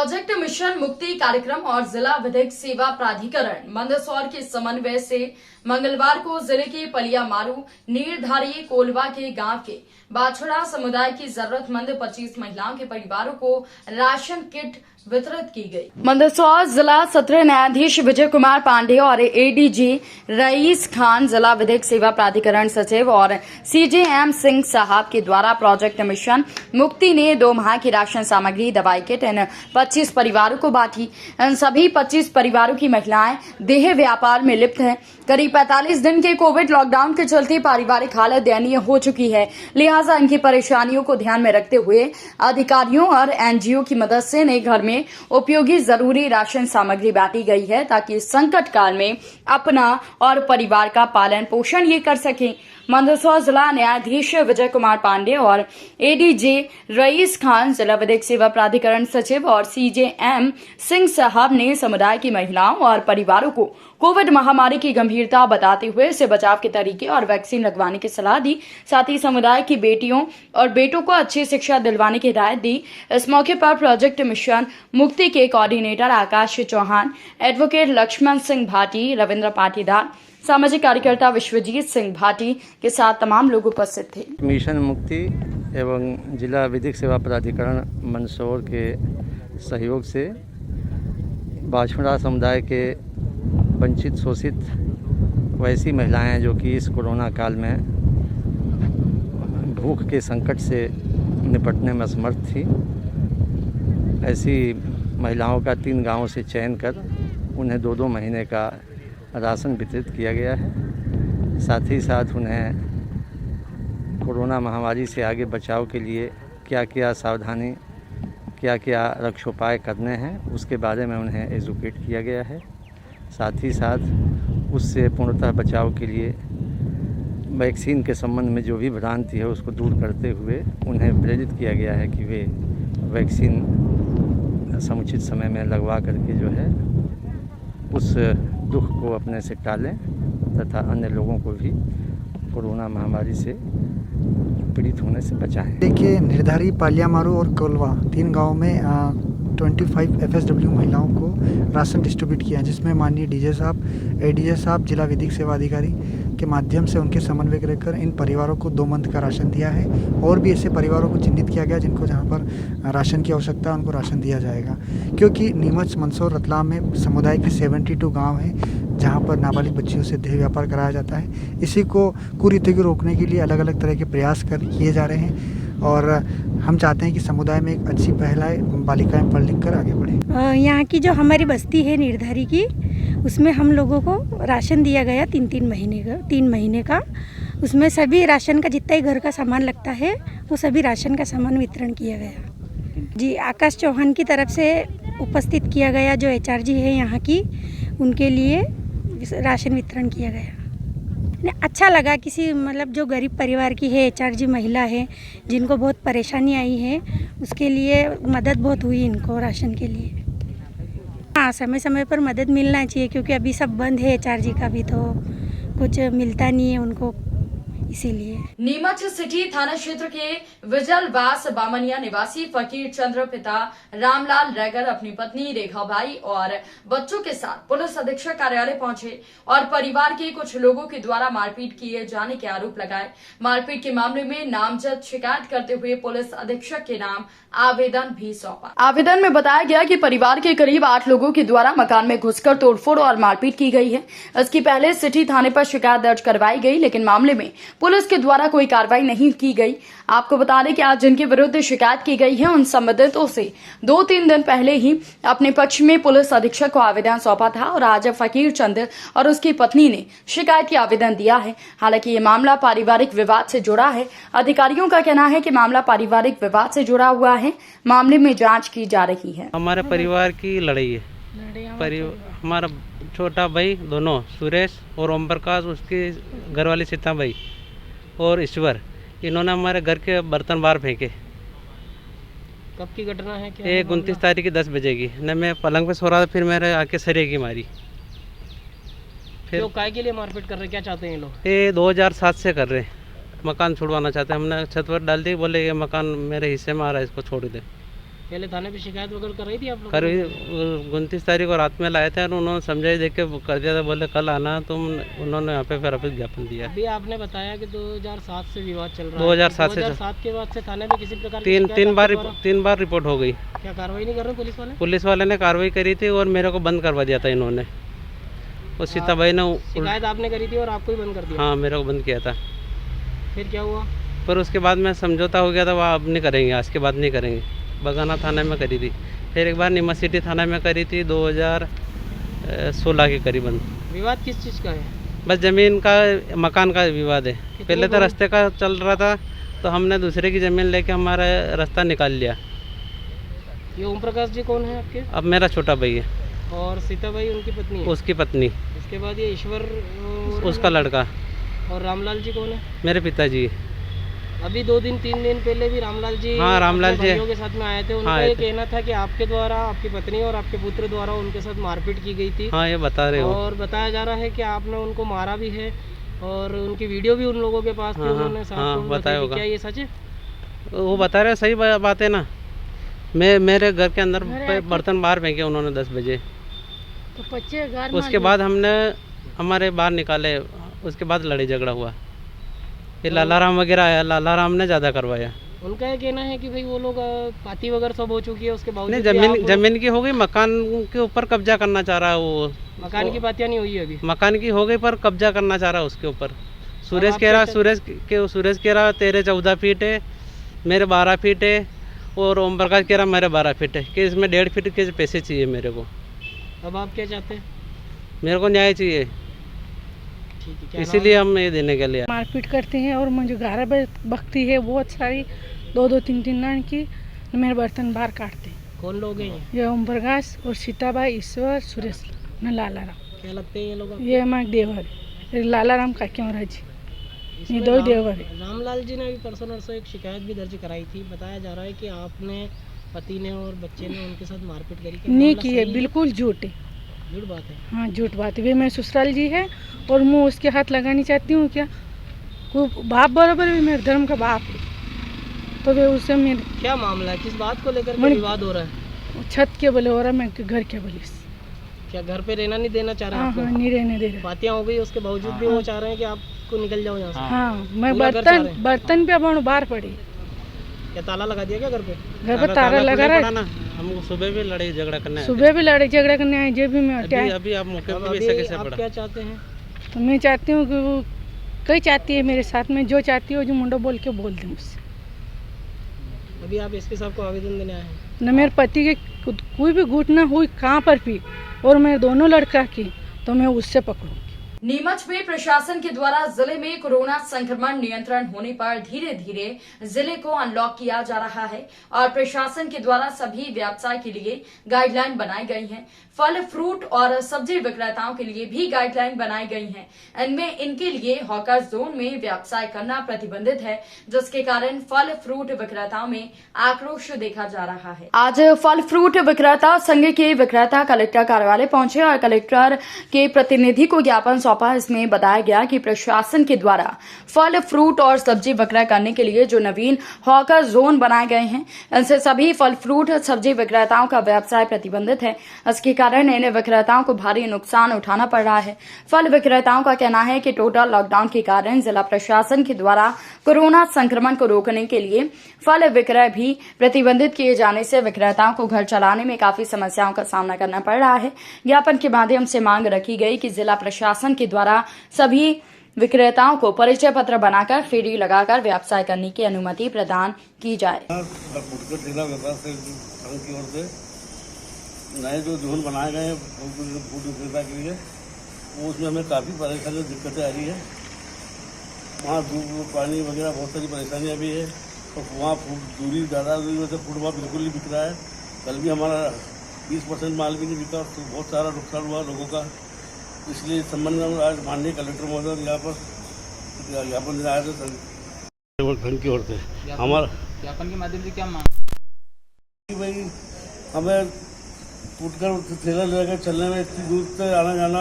Project mission मुक्ति कार्यक्रम और जिला विधिक सेवा प्राधिकरण मंदसौर के समन्वय से मंगलवार को जिले के पलियामारू नीरधारी कोलवा के गांव के बाछड़ा समुदाय की जरूरतमंद 25 महिलाओं के परिवारों को राशन किट वितरित की गई। मंदसौर जिला सत्र न्यायाधीश विजय कुमार पांडे और एडीजी रईस खान, जिला विधिक सेवा प्राधिकरण सचिव और सीजेएम सिंह साहब के द्वारा प्रोजेक्ट मिशन मुक्ति ने 2 माह की राशन सामग्री, दवाई किट इन 25 परिवारों को बांटी। इन सभी 25 परिवारों की महिलाएं देह व्यापार में लिप्त हैं। करीब 45 दिन के कोविड लॉकडाउन के चलते पारिवारिक हालत दयनीय हो चुकी है, लिहाजा इनकी परेशानियों को ध्यान में रखते हुए अधिकारियों और एनजीओ की मदद से नए घर में उपयोगी जरूरी राशन सामग्री बांटी गई है, ताकि संकट काल में अपना और परिवार का पालन पोषण ये कर सकें। मंदसौर जिला न्यायाधीश विजय कुमार पांडे और एडीजे रईस खान, जिला विधिक सेवा प्राधिकरण सचिव और सीजेएम सिंह साहब ने समुदाय की महिलाओं और परिवारों को कोविड महामारी की गंभीरता बताते हुए इससे बचाव के तरीके और वैक्सीन लगवाने की सलाह दी। साथ ही समुदाय की बेटियों और बेटों को अच्छी शिक्षा दिलवाने की हिदायत दी। इस मौके पर प्रोजेक्ट मिशन मुक्ति के कोऑर्डिनेटर आकाश चौहान, एडवोकेट लक्ष्मण सिंह भाटी, रविंद्र पाटीदार, सामाजिक कार्यकर्ता विश्वजीत सिंह भाटी के साथ तमाम लोग उपस्थित थे। मिशन मुक्ति एवं जिला विधिक सेवा प्राधिकरण मंदसौर के सहयोग से बाछड़ा समुदाय के वंचित शोषित वैसी महिलाएं जो कि इस कोरोना काल में भूख के संकट से निपटने में असमर्थ थी, ऐसी महिलाओं का 3 गांवों से चयन कर उन्हें 2-2 महीने का राशन वितरित किया गया है। साथ ही साथ उन्हें कोरोना महामारी से आगे बचाव के लिए क्या क्या सावधानी, क्या क्या रक्षोपाय करने हैं, उसके बारे में उन्हें एजुकेट किया गया है। साथ ही साथ उससे पूर्णतः बचाव के लिए वैक्सीन के संबंध में जो भी भ्रांति है उसको दूर करते हुए उन्हें प्रेरित किया गया है कि वे वैक्सीन समुचित समय में लगवा करके जो है उस दुख को अपने से टालें तथा अन्य लोगों को भी कोरोना महामारी से पीड़ित होने से बचाएं। देखिए, निर्धारी, पालियामारू और कोलवा 3 गाँव में 25 FSW महिलाओं को राशन डिस्ट्रीब्यूट किया, जिसमें माननीय डीजे साहब, एडीजे साहब, जिला विधिक सेवा अधिकारी के माध्यम से उनके समन्वय रहकर इन परिवारों को 2 मंथ का राशन दिया है। और भी ऐसे परिवारों को चिन्हित किया गया जिनको जहां पर राशन की आवश्यकता है, उनको राशन दिया जाएगा। क्योंकि नीमच, मंदसौर, रतलाम में समुदाय के 72 गाँव हैं जहाँ पर नाबालिग बच्चियों से देह व्यापार कराया जाता है। इसी को कुरीति को रोकने के लिए अलग अलग तरह के प्रयास किए जा रहे हैं और हम चाहते हैं कि समुदाय में एक अच्छी पहल आए, बालिकाएं पढ़ लिख कर आगे बढ़ें। यहाँ की जो हमारी बस्ती है निर्धारी की, उसमें हम लोगों को राशन दिया गया 3 महीने का। उसमें सभी राशन का जितना ही घर का सामान लगता है वो सभी राशन का सामान वितरण किया गया। जी, आकाश चौहान की तरफ से उपस्थित किया गया, जो HRG है यहाँ की, उनके लिए राशन वितरण किया गया। अच्छा लगा, किसी मतलब जो गरीब परिवार की है, HRG महिला है, जिनको बहुत परेशानी आई है, उसके लिए मदद बहुत हुई इनको राशन के लिए। हाँ, समय समय पर मदद मिलना चाहिए, क्योंकि अभी सब बंद है, HRG का भी तो कुछ मिलता नहीं है उनको, इसीलिए। नीमच सिटी थाना क्षेत्र के विजलवास बामनिया निवासी फकीर चंद्र पिता रामलाल रैगर अपनी पत्नी रेखा बाई और बच्चों के साथ पुलिस अधीक्षक कार्यालय पहुंचे और परिवार के कुछ लोगों के द्वारा मारपीट किए जाने के आरोप लगाए। मारपीट के मामले में नामजद शिकायत करते हुए पुलिस अधीक्षक के नाम आवेदन भी सौंपा। आवेदन में बताया गया कि परिवार के करीब 8 लोगों के द्वारा मकान में घुसकर तोड़फोड़ और मारपीट की गई है। इसकी पहले सिटी थाने पर शिकायत दर्ज करवाई गई, लेकिन मामले में पुलिस के द्वारा कोई कार्रवाई नहीं की गई। आपको बता दें कि आज जिनके विरुद्ध शिकायत की गई है, उन संबंधितों से 2-3 दिन पहले ही अपने पक्ष में पुलिस अधीक्षक को आवेदन सौंपा था और आज फकीर चंद और उसकी पत्नी ने शिकायत की आवेदन दिया है। हालांकि ये मामला पारिवारिक विवाद से जुड़ा है। अधिकारियों का कहना है कि मामला पारिवारिक विवाद से जुड़ा हुआ है, मामले में जांच की जा रही है। हमारे परिवार की लड़ाई है। हमारा छोटा भाई दोनों, सुरेश और ओम प्रकाश, उसकी घरवाली सीता भाई और ईश्वर, इन्होंने हमारे घर के बर्तन बाहर फेंके। कब की घटना है? क्या 29 तारीख की 10 बजे की। न मैं पलंग पे सो रहा था, फिर मेरे आके सरिये की मारी। फिर तो काय के लिए मारपीट कर रहे, क्या चाहते हैं ये लोग? ये 2007 से कर रहे, मकान छुड़वाना चाहते हैं। हमने छत पर डाल दी, बोले ये मकान मेरे हिस्से में आ रहा है, इसको छोड़ दे। पहले थाने पे शिकायत वगैरह कर रही थी आप लोग? कल 29 तारीख को रात में लाए थे और उन्होंने समझाई देख के कर दिया था, बोले कल आना, तो उन्होंने यहाँ पे फिर अभी ज्ञापन दिया। अभी आपने बताया कि 2007 से विवाद चल रहा है। 2007 के बाद से थाने में किसी प्रकार की तीन बार रिपोर्ट हो गई। क्या कार्रवाई नहीं कर रहे पुलिस वाले? पुलिस वाले ने कार्रवाई करी थी और मेरे को बंद करवा दिया था इन्होंने। और सीता भाई ने शिकायत आपने करी थी और आपको ही बंद कर दिया? हाँ, मेरे को बंद किया था। फिर क्या हुआ? पर उसके बाद मैं समझौता हो गया था, वह अब नहीं करेंगे, आज के बाद नहीं करेंगे। बगाना थाने में करी थी, फिर एक बार नीमच सिटी थाने में करी थी 2016 के करीबन। विवाद किस चीज़ का है? बस ज़मीन का, मकान का विवाद है। पहले तो रास्ते का चल रहा था, तो हमने दूसरे की ज़मीन लेके हमारा रास्ता निकाल लिया। ये ओम प्रकाश जी कौन है आपके? अब मेरा छोटा भाई है। और सीता भाई उनकी पत्नी है? उसकी पत्नी। इसके बाद ये ईश्वर उसका लड़का। और रामलाल जी कौन है? मेरे पिताजी। अभी 2-3 दिन पहले भी रामलाल जी, हाँ, रामलाल जी भाइयों के साथ में आए थे। उनका ये कहना था कि आपके द्वारा, आपकी पत्नी और आपके पुत्र द्वारा उनके साथ मारपीट की गई थी। हाँ, ये बता रहे हो। और बताया जा रहा है कि आपने उनको मारा भी है और उनकी वीडियो भी उन लोगों के पास थी। उन्होंने साथ में बताया होगा। क्या ये सच है? वो बता रहे, सही बात है ना। मेरे घर के अंदर बर्तन बाहर फेंके उन्होंने 10 बजे। तो उसके बाद हमने हमारे बाहर निकाले, उसके बाद लड़ाई झगड़ा हुआ। ये लालाराम वगैरह आया, लालाराम ने ज़्यादा करवाया। उनका ये कहना है कि भाई वो लोग पाती वगैरह सब हो चुकी है, उसके बावजूद नहीं, जमीन की हो गई, मकान के ऊपर कब्जा करना चाह रहा है वो। मकान की पातियाँ नहीं हुई है अभी? मकान की हो गई पर कब्जा करना चाह रहा है उसके ऊपर। सुरेश कह रहा 13-14 फीट है, मेरे 12 फीट है, और ओम प्रकाश कह रहा मेरे 12 फीट है, कि इसमें 1.5 फीट के पैसे चाहिए मेरे को। अब आप क्या चाहते हैं? मेरे को न्याय चाहिए, इसीलिए हम ये देने के लिए। मारपीट करते हैं और मुझे 11 बकती है बहुत सारी, 2-2, 3-3 नान की। मेरे बर्तन बाहर काटते हैं। कौन लोग हैं ये? ओम प्रकाश और सीताबाई, ईश्वर, सुरेश न लालाराम। क्या लगते हैं ये लोग? ये हमारे देवर है, लालाराम का क्यों राजी, ये 2 देवर है। रामलाल जी ने अभी परसों एक शिकायत भी दर्ज कराई थी। बताया जा रहा है कि आपने, पति ने और बच्चे ने उनके साथ मारपीट करी। नहीं की है, बिल्कुल झूठ है। झूठ बात है? हाँ, झूठ बात है। वे मेरे ससुराल जी है और मैं उसके हाथ लगानी चाहती हूँ क्या? वो बाप बराबर भी मेरे धर्म का बाप है, तो वे उससे मेरे। क्या मामला है, किस बात को लेकर के विवाद हो रहा है? छत के बोले हो रहा है, मैं घर के बोले। क्या घर पे रहना नहीं देना चाह रहे हैं? हाँ, नहीं रहने दे रहे। बातें हो गई, उसके बावजूद भी वो चाह रहे हैं कि आपको निकल जाओ यहाँ से। हाँ, मैं बर्तन पे अब बाहर पड़ी। क्या ताला लगा दिया क्या घर पे? घर पे ताला लगा रहा है। हम सुबह भी लड़ाई झगड़ा करने आए। सुबह भी लड़ाई झगड़ा करने आए, जब भी मैं अभी आप मौके पे भी ऐसे कैसे आप पड़ा? क्या चाहते हैं? तो मैं चाहती हूँ कि वो कई चाहती है मेरे साथ में, जो चाहती हो जो मुंडो बोल के बोल दे मुझसे। अभी आप एसपी साहब को आवेदन देने आए हैं? न मेरे पति के कोई भी घटना हुई कहाँ पर भी, और मेरे दोनों लड़का की, तो मैं उससे पकड़ूंगी। नीमच में प्रशासन के द्वारा जिले में कोरोना संक्रमण नियंत्रण होने पर धीरे धीरे जिले को अनलॉक किया जा रहा है और प्रशासन के द्वारा सभी व्यवसाय के लिए गाइडलाइन बनाई गई है। फल, फ्रूट और सब्जी विक्रेताओं के लिए भी गाइडलाइन बनाई गई हैं। इनमें इनके लिए हॉकर जोन में व्यवसाय करना प्रतिबंधित है, जिसके कारण फल फ्रूट विक्रेताओं में आक्रोश देखा जा रहा है। आज फल फ्रूट विक्रेता संघ के विक्रेता कलेक्टर कार्यालय पहुंचे और कलेक्टर के प्रतिनिधि को ज्ञापन सौंपा। इसमें बताया गया कि प्रशासन के द्वारा फल, फ्रूट और सब्जी विक्रय करने के लिए जो नवीन हॉकर जोन बनाए गए हैं, इनसे सभी फल, फ्रूट, सब्जी विक्रेताओं का व्यवसाय प्रतिबंधित है। इसके कारण इन विक्रेताओं को भारी नुकसान उठाना पड़ रहा है। फल विक्रेताओं का कहना है कि टोटल लॉकडाउन के कारण जिला प्रशासन के द्वारा कोरोना संक्रमण को रोकने के लिए फल विक्रय भी प्रतिबंधित किए जाने से विक्रेताओं को घर चलाने में काफी समस्याओं का सामना करना पड़ रहा है। ज्ञापन के माध्यम से मांग रखी गई कि जिला प्रशासन के द्वारा सभी विक्रेताओं को परिचय पत्र बनाकर फेरी लगाकर व्यवसाय करने की अनुमति प्रदान की जाए। नए जो जोन बनाए गए हैं फूड विक्रेता के लिए, वो उसमें हमें काफ़ी परेशानी दिक्कतें आ रही है। वहाँ धूप पानी वगैरह बहुत सारी परेशानियाँ भी है, और वहाँ दूरी ज़्यादा दूरी वजह से फूड वहाँ बिल्कुल नहीं बिक रहा है। कल भी हमारा 20% माल भी नहीं बिका, तो बहुत सारा नुकसान हुआ लोगों का। इसलिए इस संबंध में आज माननीय कलेक्टर महोदय यहाँ पर ज्ञापन दिलाया था संघ की ओर से। हमारा ज्ञापन के माध्यम से क्या मांग? भाई हमें फुटकर ठेला लेकर चलने में इतनी दूर से आना जाना,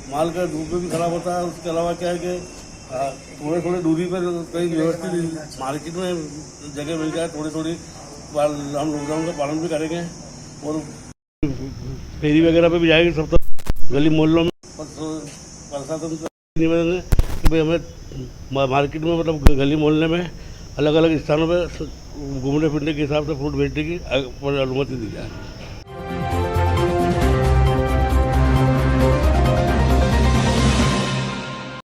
माल का धूप में भी खराब होता है। उसके अलावा क्या है कि थोड़े थोड़े दूरी पर कहीं व्यवस्थित मार्केट में जगह मिल जाए, थोड़ी थोड़ी हम लॉकडाउन का पालन भी करेंगे और फेरी वगैरह पे भी जाएंगे सब तरफ गली मोहल्लों में। प्रशासन से निवेदन है कि भाई हमें मार्केट में मतलब गली मोहल्ले में अलग अलग स्थानों पे घूमने फिरने के हिसाब से फ्रूट बेचने की अनुमति दी जाए।